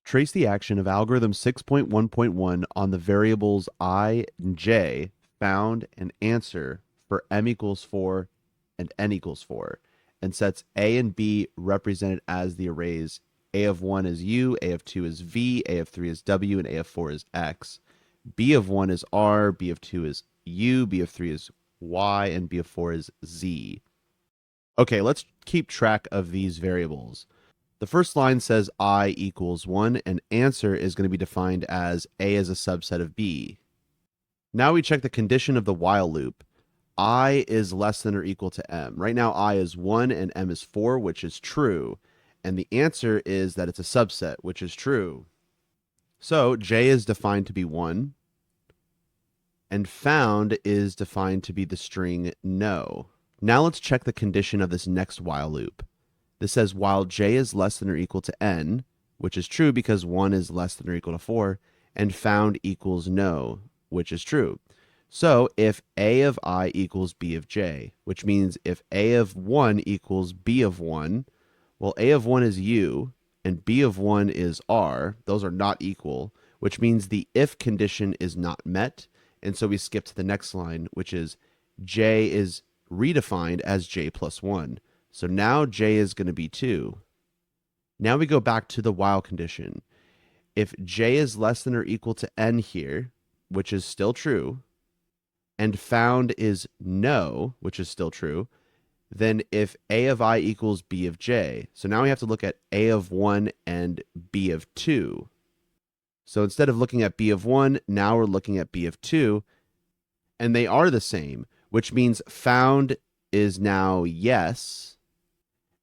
Trace the action of algorithm 6.1.1 on the variables I and j found and answer for m equals 4 and n equals 4, and sets a and b represented as the arrays a of 1 is u, a of 2 is v, a of 3 is w, and a of 4 is x. B of 1 is r, b of 2 is u, b of 3 is y, and b of 4 is z. Okay, let's keep track of these variables. The first line says I equals 1, and answer is going to be defined as A as a subset of B. Now we check the condition of the while loop. I is less than or equal to M. Right now, I is 1 and M is 4, which is true. And the answer is that it's a subset, which is true. So J is defined to be 1, and found is defined to be the string no. Now let's check the condition of this next while loop. This says while j is less than or equal to n, which is true because 1 is less than or equal to 4, and found equals no, which is true. So if a of I equals b of j, which means if a of 1 equals b of 1, well, a of 1 is u, and b of 1 is r. Those are not equal, which means the if condition is not met, and so we skip to the next line, which is j is redefined as j plus 1. So now j is going to be 2. Now we go back to the while condition. If j is less than or equal to n here, which is still true, and found is no, which is still true, then if a of I equals b of j, so now we have to look at a of 1 and b of 2. So instead of looking at b of 1, now we're looking at b of 2, and they are the same, which means found is now yes.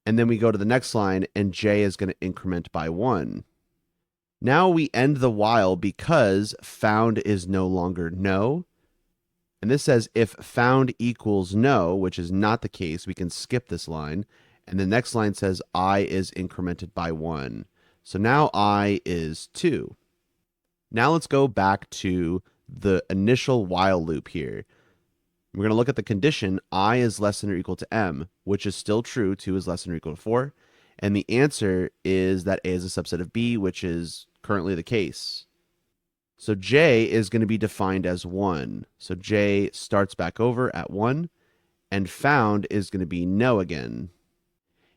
And then we go to the next line, and j is going to increment by 1. Now we end the while because found is no longer no. And this says if found equals no, which is not the case, we can skip this line. And the next line says I is incremented by 1. So now I is 2. Now let's go back to the initial while loop here. We're going to look at the condition I is less than or equal to m, which is still true. 2 is less than or equal to 4. And the answer is that a is a subset of b, which is currently the case. So j is going to be defined as 1. So j starts back over at 1, and found is going to be no again.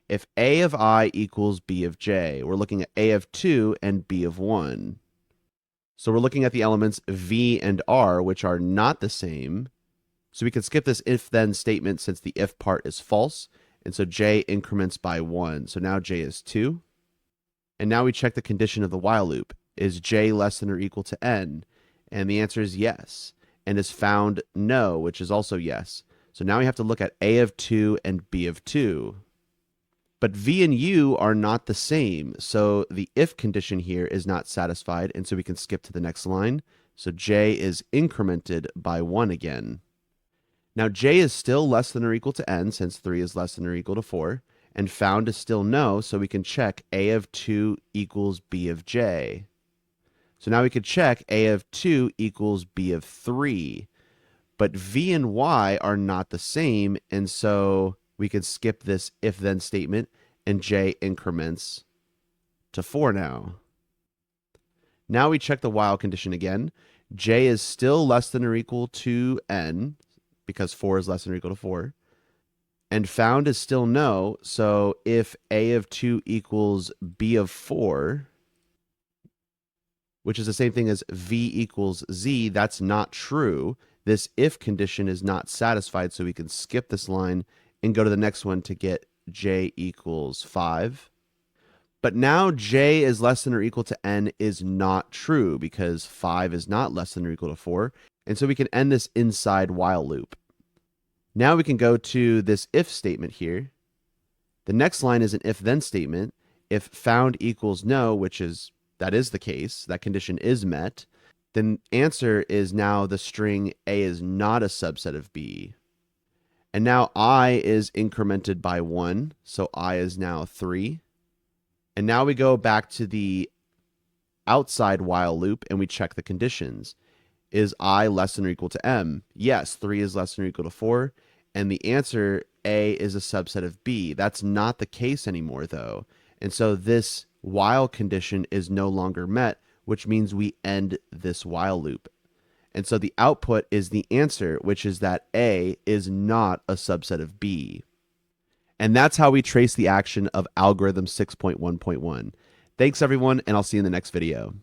If a of I equals b of j, we're looking at a of 2 and b of 1. So we're looking at the elements v and r, which are not the same. So we can skip this if-then statement since the if part is false. And so j increments by 1. So now j is 2. And now we check the condition of the while loop. Is j less than or equal to n? And the answer is yes. And is found no, which is also yes. So now we have to look at a of 2 and b of 2. But v and u are not the same. So the if condition here is not satisfied. And so we can skip to the next line. So j is incremented by 1 again. Now, j is still less than or equal to n, since 3 is less than or equal to 4, and found is still no, so we can check a of 2 equals b of j. So now we could check a of 2 equals b of 3, but v and y are not the same, and so we could skip this if-then statement, and j increments to 4 now. Now we check the while condition again. J is still less than or equal to n, because 4 is less than or equal to 4. And found is still no, so if a of 2 equals b of 4, which is the same thing as v equals z, that's not true. This if condition is not satisfied, so we can skip this line and go to the next one to get j equals 5. But now j is less than or equal to n is not true because 5 is not less than or equal to 4. And so we can end this inside while loop. Now we can go to this if statement here. The next line is an if-then statement. If found equals no, that is the case, that condition is met, then answer is now the string a is not a subset of b. And now I is incremented by 1, so I is now 3. And now we go back to the outside while loop and we check the conditions. Is I less than or equal to m? Yes, 3 is less than or equal to 4. And the answer, a is a subset of b. That's not the case anymore, though. And so this while condition is no longer met, which means we end this while loop. And so the output is the answer, which is that A is not a subset of B. And that's how we trace the action of algorithm 6.1.1. Thanks, everyone, and I'll see you in the next video.